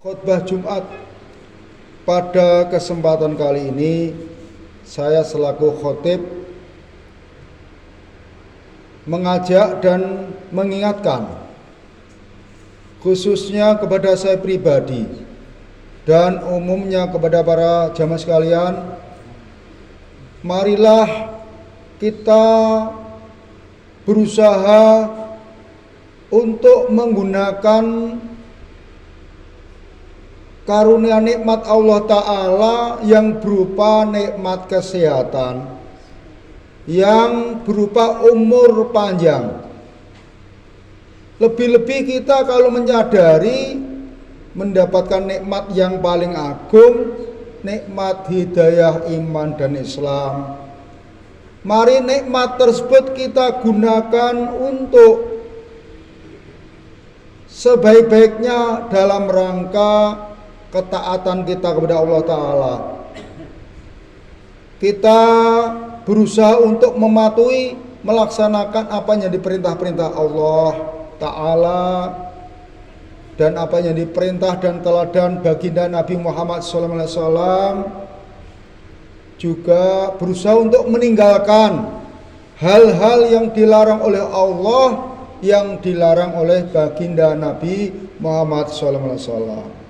Khotbah Jumat. Pada kesempatan kali ini saya selaku khotib mengajak dan mengingatkan khususnya kepada saya pribadi dan umumnya kepada para jamaah sekalian, marilah kita berusaha untuk menggunakan karunia nikmat Allah Ta'ala yang berupa nikmat kesehatan, yang berupa umur panjang. Lebih-lebih kita kalau menyadari mendapatkan nikmat yang paling agung, nikmat hidayah iman dan Islam. Mari nikmat tersebut kita gunakan untuk sebaik-baiknya dalam rangka ketaatan kita kepada Allah Ta'ala. Kita berusaha untuk mematuhi, melaksanakan apa yang diperintah-perintah Allah Ta'ala dan apa yang diperintah dan teladan baginda Nabi Muhammad SAW. Juga berusaha untuk meninggalkan hal-hal yang dilarang oleh Allah, yang dilarang oleh baginda Nabi Muhammad SAW.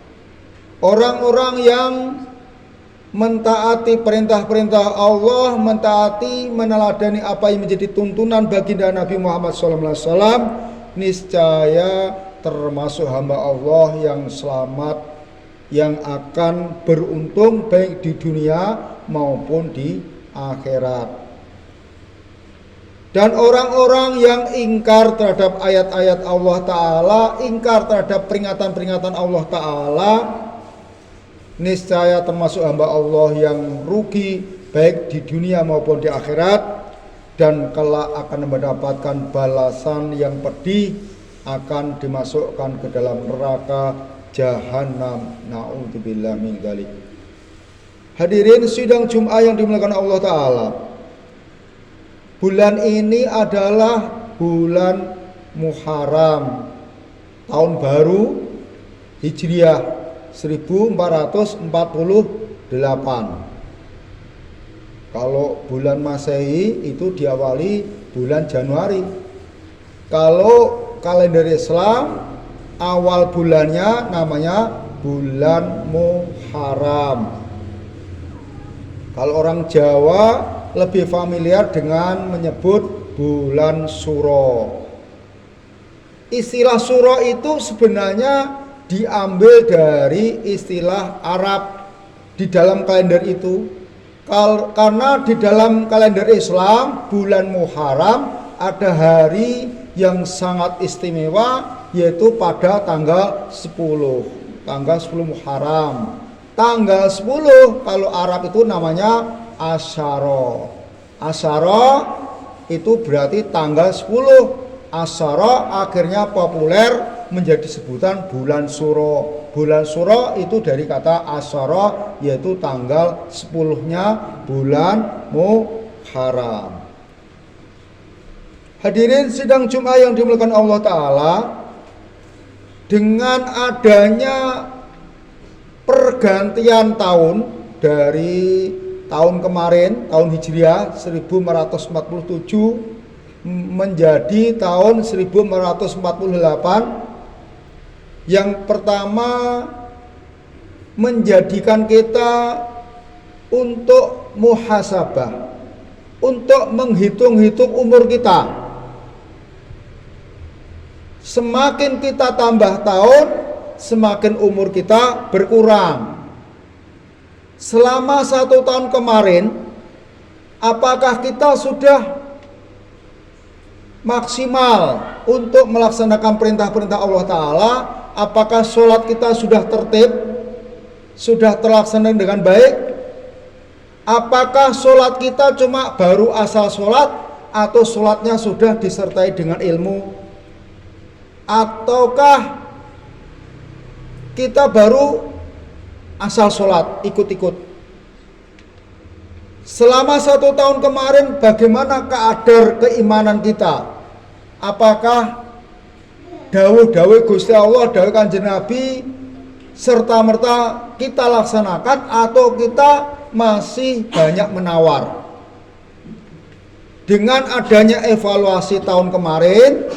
Orang-orang yang mentaati perintah-perintah Allah, mentaati, meneladani apa yang menjadi tuntunan baginda Nabi Muhammad SAW, niscaya termasuk hamba Allah yang selamat, yang akan beruntung baik di dunia maupun di akhirat. Dan orang-orang yang ingkar terhadap ayat-ayat Allah Ta'ala, ingkar terhadap peringatan-peringatan Allah Ta'ala, niscaya termasuk hamba Allah yang rugi baik di dunia maupun di akhirat, dan kelak akan mendapatkan balasan yang pedih, akan dimasukkan ke dalam neraka jahanam. Na'udzubillah min dzalik. Hadirin sidang Jumat yang dimuliakan Allah Ta'ala, bulan ini adalah bulan Muharram, tahun baru Hijriah 1448. Kalau bulan Masehi itu diawali bulan Januari. Kalau kalender Islam awal bulannya namanya bulan Muharram. Kalau orang Jawa lebih familiar dengan menyebut bulan Suro. Istilah Suro itu sebenarnya diambil dari istilah Arab di dalam kalender itu. Karena di dalam kalender Islam bulan Muharram ada hari yang sangat istimewa, yaitu pada tanggal 10 Muharram. Tanggal 10 kalau Arab itu namanya Asyara. Asyara itu berarti tanggal 10. Asyara akhirnya populer menjadi sebutan bulan Suro. Bulan Suro itu dari kata Asyara, yaitu tanggal 10-nya bulan Muharram. Hadirin sidang Jumat yang dimuliakan Allah Ta'ala, dengan adanya pergantian tahun dari tahun kemarin, tahun Hijriah 1447 menjadi tahun 1448, yang pertama menjadikan kita untuk muhasabah, untuk menghitung-hitung umur kita. Semakin kita tambah tahun, semakin umur kita berkurang. Selama 1 tahun kemarin, apakah kita sudah maksimal untuk melaksanakan perintah-perintah Allah Ta'ala? Apakah sholat kita sudah tertib, sudah terlaksana dengan baik? Apakah sholat kita cuma baru asal sholat, atau sholatnya sudah disertai dengan ilmu? Ataukah kita baru asal sholat, ikut-ikut? Selama 1 tahun kemarin bagaimana kadar keimanan kita? Apakah dawuh-dawuh Gusti Allah, dawuh Kanjeng Nabi serta-merta kita laksanakan atau kita masih banyak menawar. Dengan adanya evaluasi tahun kemarin,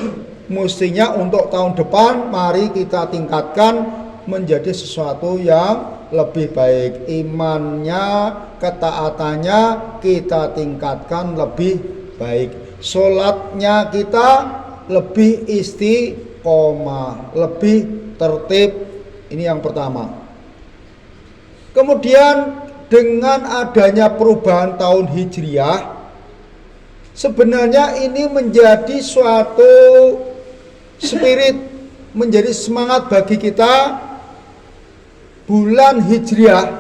mestinya untuk tahun depan mari kita tingkatkan menjadi sesuatu yang lebih baik. Imannya, ketaatannya kita tingkatkan lebih baik. Sholatnya kita lebih istiqomah, lebih tertib. Ini yang pertama. Kemudian dengan adanya perubahan tahun Hijriah, sebenarnya ini menjadi suatu spirit, menjadi semangat bagi kita. Bulan Hijriah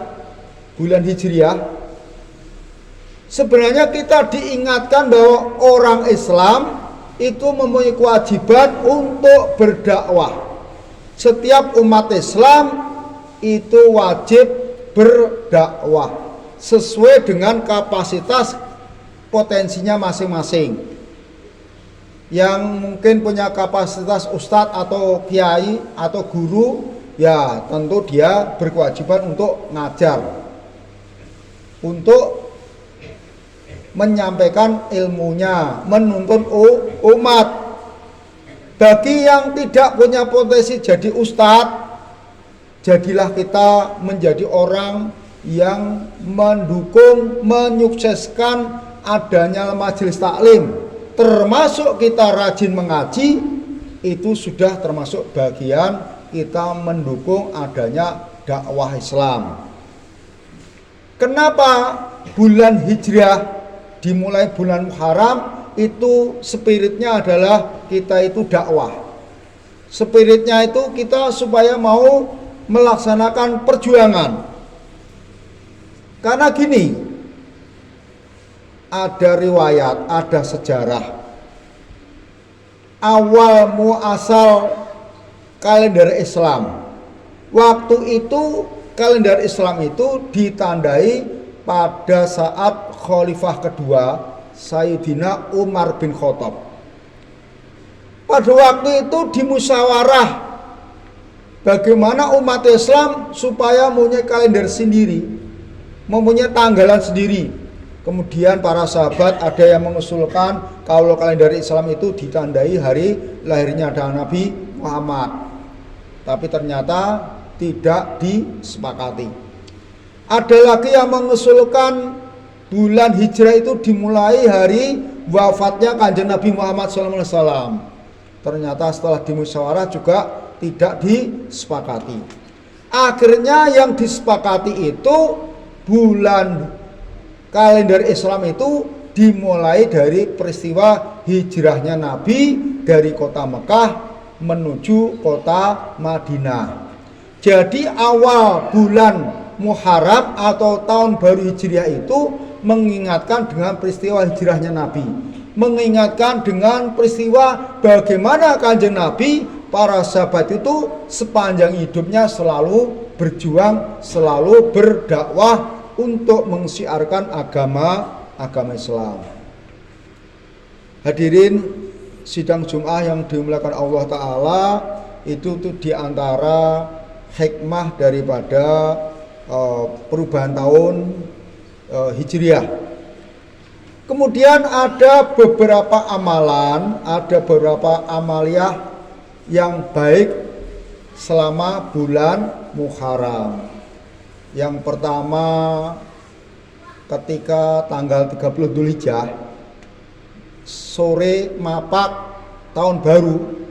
sebenarnya kita diingatkan bahwa orang Islam itu mempunyai kewajiban untuk berdakwah. Setiap umat Islam itu wajib berdakwah sesuai dengan kapasitas potensinya masing-masing. Yang mungkin punya kapasitas ustadz atau kiai atau guru, ya tentu dia berkewajiban untuk ngajar, untuk menyampaikan ilmunya, menuntun umat. Bagi yang tidak punya potensi jadi ustadz, jadilah kita menjadi orang yang mendukung, menyukseskan adanya majelis taklim, termasuk kita rajin mengaji. Itu sudah termasuk bagian kita mendukung adanya dakwah Islam. Kenapa bulan Hijriah dimulai bulan Muharram? Itu spiritnya adalah kita itu dakwah. Spiritnya itu kita supaya mau melaksanakan perjuangan. Karena gini, ada riwayat, ada sejarah. Awal muasal kalender Islam. Waktu itu kalender Islam itu ditandai pada saat Khalifah kedua Sayyidina Umar bin Khattab. Pada waktu itu dimusyawarah bagaimana umat Islam supaya mempunyai kalender sendiri, mempunyai tanggalan sendiri. Kemudian para sahabat ada yang mengusulkan kalau kalender Islam itu ditandai hari lahirnya Nabi Muhammad. Tapi ternyata tidak disepakati. Ada lagi yang mengusulkan bulan Hijrah itu dimulai hari wafatnya Kanjeng Nabi Muhammad SAW. Ternyata setelah dimusyawarah juga tidak disepakati. Akhirnya yang disepakati itu bulan kalender Islam itu dimulai dari peristiwa hijrahnya Nabi dari kota Mekah menuju kota Madinah. Jadi awal bulan Muharram atau tahun baru Hijriah itu mengingatkan dengan peristiwa hijrahnya Nabi, mengingatkan dengan peristiwa bagaimana Kanjeng Nabi, para sahabat itu sepanjang hidupnya selalu berjuang, selalu berdakwah untuk mensiarkan agama Islam. Hadirin sidang Jum'ah yang dimuliakan Allah Ta'ala, itu tuh diantara hikmah daripada perubahan tahun Hijriah. Kemudian ada beberapa amalan, ada beberapa amaliyah yang baik selama bulan Muharram. Yang pertama, ketika tanggal 30 Dzulhijjah, sore mapak tahun baru,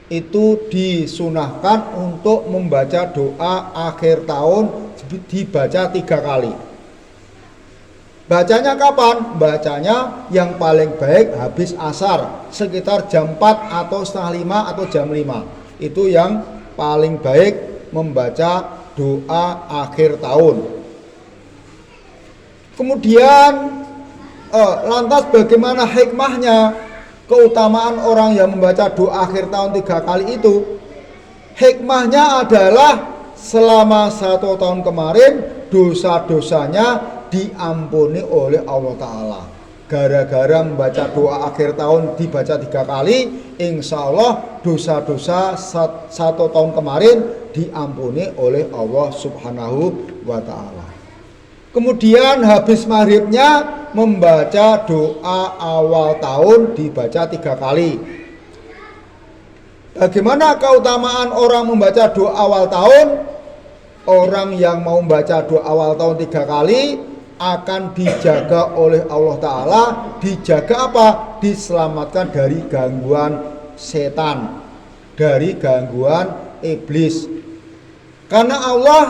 itu disunahkan untuk membaca doa akhir tahun, dibaca 3 kali. Bacanya kapan? Bacanya yang paling baik habis asar, sekitar jam 4 atau setengah 5 atau jam 5. Itu yang paling baik membaca doa akhir tahun. Kemudian lantas bagaimana hikmahnya, keutamaan orang yang membaca doa akhir tahun 3 kali itu? Hikmahnya adalah selama 1 tahun kemarin dosa-dosanya diampuni oleh Allah Ta'ala. Gara-gara membaca doa akhir tahun dibaca 3 kali, insya Allah dosa-dosa satu tahun kemarin diampuni oleh Allah Subhanahu wa ta'ala. Kemudian habis maghribnya membaca doa awal tahun dibaca 3 kali. Bagaimana keutamaan orang membaca doa awal tahun? Orang yang mau membaca doa awal tahun 3 kali akan dijaga oleh Allah Ta'ala. Dijaga apa? Diselamatkan dari gangguan setan, dari gangguan iblis. Karena Allah,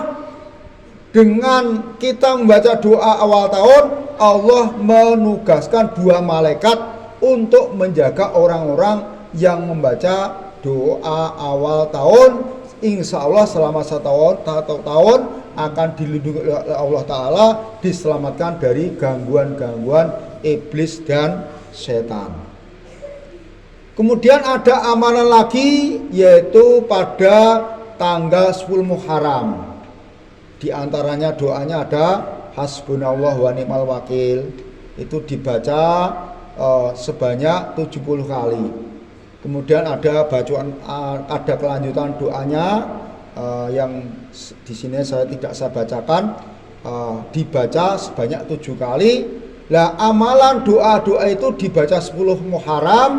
dengan kita membaca doa awal tahun, Allah menugaskan 2 malaikat untuk menjaga orang-orang yang membaca doa awal tahun. Insya Allah selama 1 tahun akan dilindungi oleh Allah Ta'ala, diselamatkan dari gangguan-gangguan iblis dan setan. Kemudian ada amalan lagi, yaitu pada tanggal 10 Muharram. Di antaranya doanya ada hasbunallah wa ni'mal wakil. Itu dibaca sebanyak 70 kali. Kemudian ada kelanjutan doanya yang di sini saya tidak saya bacakan, dibaca sebanyak 7 kali. Lah amalan doa-doa itu dibaca 10 Muharram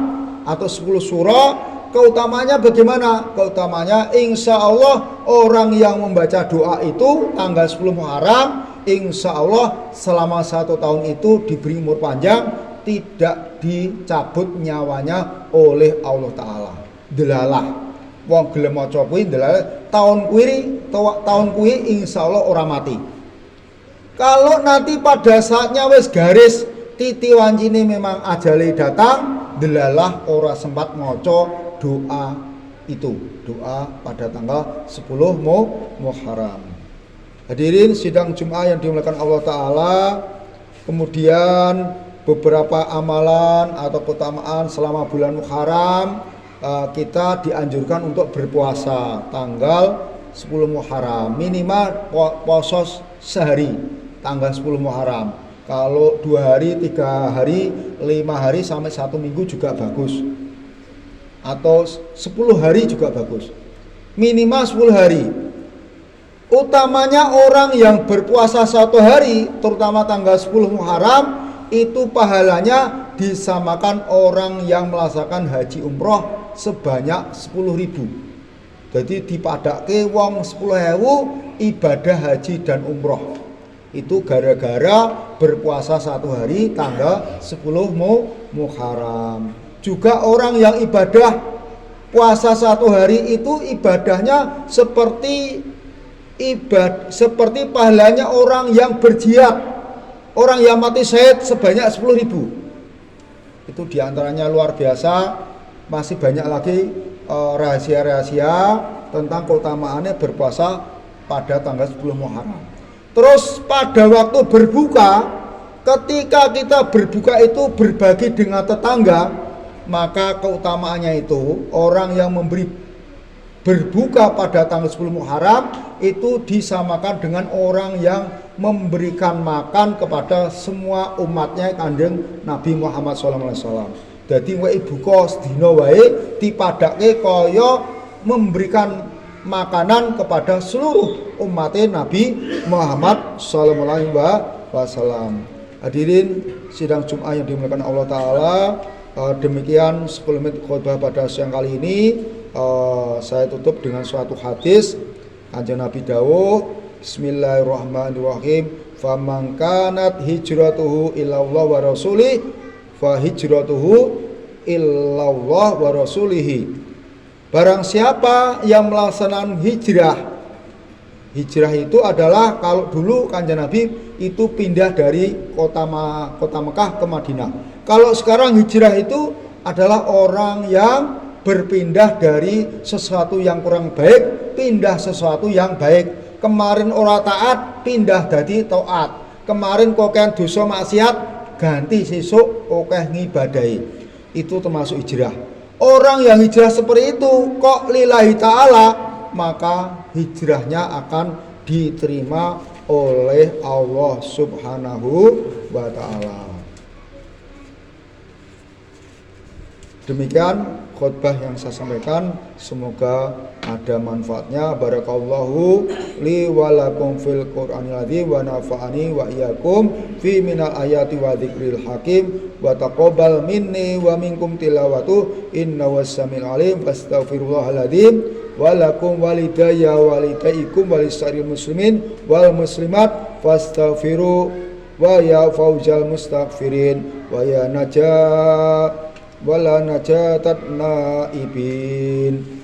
atau 10 surah. Keutamanya bagaimana? Keutamanya insya Allah orang yang membaca doa itu tanggal 10 Muharram, insya Allah selama 1 tahun itu diberi umur panjang, tidak dicabut nyawanya oleh Allah Ta'ala. Delalah wong gelem maca kuwi delalah tahun kuwi insya Allah orang mati. Kalau nanti pada saatnya wis garis titi wancine memang ajale datang, delalah ora sempat maca doa itu, doa pada tanggal 10 Muharram. Hadirin sidang Jumat yang dimuliakan Allah Ta'ala. Kemudian beberapa amalan atau keutamaan selama bulan Muharram, kita dianjurkan untuk berpuasa tanggal 10 Muharram, minimal puasa sehari tanggal 10 Muharram. Kalau 2 hari, 3 hari, 5 hari sampai 1 minggu juga bagus, atau 10 hari juga bagus, minimal 10 hari. Utamanya orang yang berpuasa 1 hari, terutama tanggal 10 Muharram, itu pahalanya disamakan orang yang melaksanakan haji umroh sebanyak 10.000. Jadi dipadake wong 10.000 ibadah haji dan umroh. Itu gara-gara berpuasa 1 hari tanggal 10 Muharram. Juga orang yang ibadah puasa 1 hari itu ibadahnya seperti pahalanya orang yang berjihad, orang yang mati syahid sebanyak 10.000. Itu diantaranya luar biasa. Masih banyak lagi rahasia-rahasia tentang keutamaannya berpuasa pada tanggal 10 Muharram. Terus pada waktu berbuka, ketika kita berbuka itu berbagi dengan tetangga, maka keutamaannya itu orang yang memberi berbuka pada tanggal 10 Muharram itu disamakan dengan orang yang memberikan makan kepada semua umatnya Kanjeng Nabi Muhammad SAW. Jadi wae buka sedina wae dipadake kaya memberikan makanan kepada seluruh umatnya Nabi Muhammad SAW. Hadirin sidang Jumat yang dimuliakan Allah Ta'ala, demikian 10 menit khutbah pada siang kali ini. Saya tutup dengan suatu hadis Kanjeng Nabi dawuh, Bismillahirrahmanirrahim, faman kanat hijratuhu ilallah wa rasulih fa hijratuhu ilallah wa rasulihi. Barang siapa yang melaksanakan hijrah itu adalah, kalau dulu Kanjeng Nabi itu pindah dari kota Mekah ke Madinah. Kalau sekarang hijrah itu adalah orang yang berpindah dari sesuatu yang kurang baik, pindah sesuatu yang baik. Kemarin ora taat, pindah jadi taat. Kemarin kokean dosa maksiat, ganti sesuk okeh ngibadahi. Itu termasuk hijrah. Orang yang hijrah seperti itu kok lillahi ta'ala, maka hijrahnya akan diterima oleh Allah Subhanahu wa ta'ala. Demikian khutbah yang saya sampaikan, semoga ada manfaatnya. Barakallahu li wa lakum fil Qur'anil azim wa nafa'ani wa iyyakum fi minal ayati wa dzikril hakim wa taqabbal minni wa minkum tilawatu innahu was-sami'ul alim fastaghfirullahal adzim wa lakum walidayya walidaykum walisa'iril muslimin wal muslimat fastaghfiru wa ya fauzal mustaghfirin wa ya najat wala najatat naibin.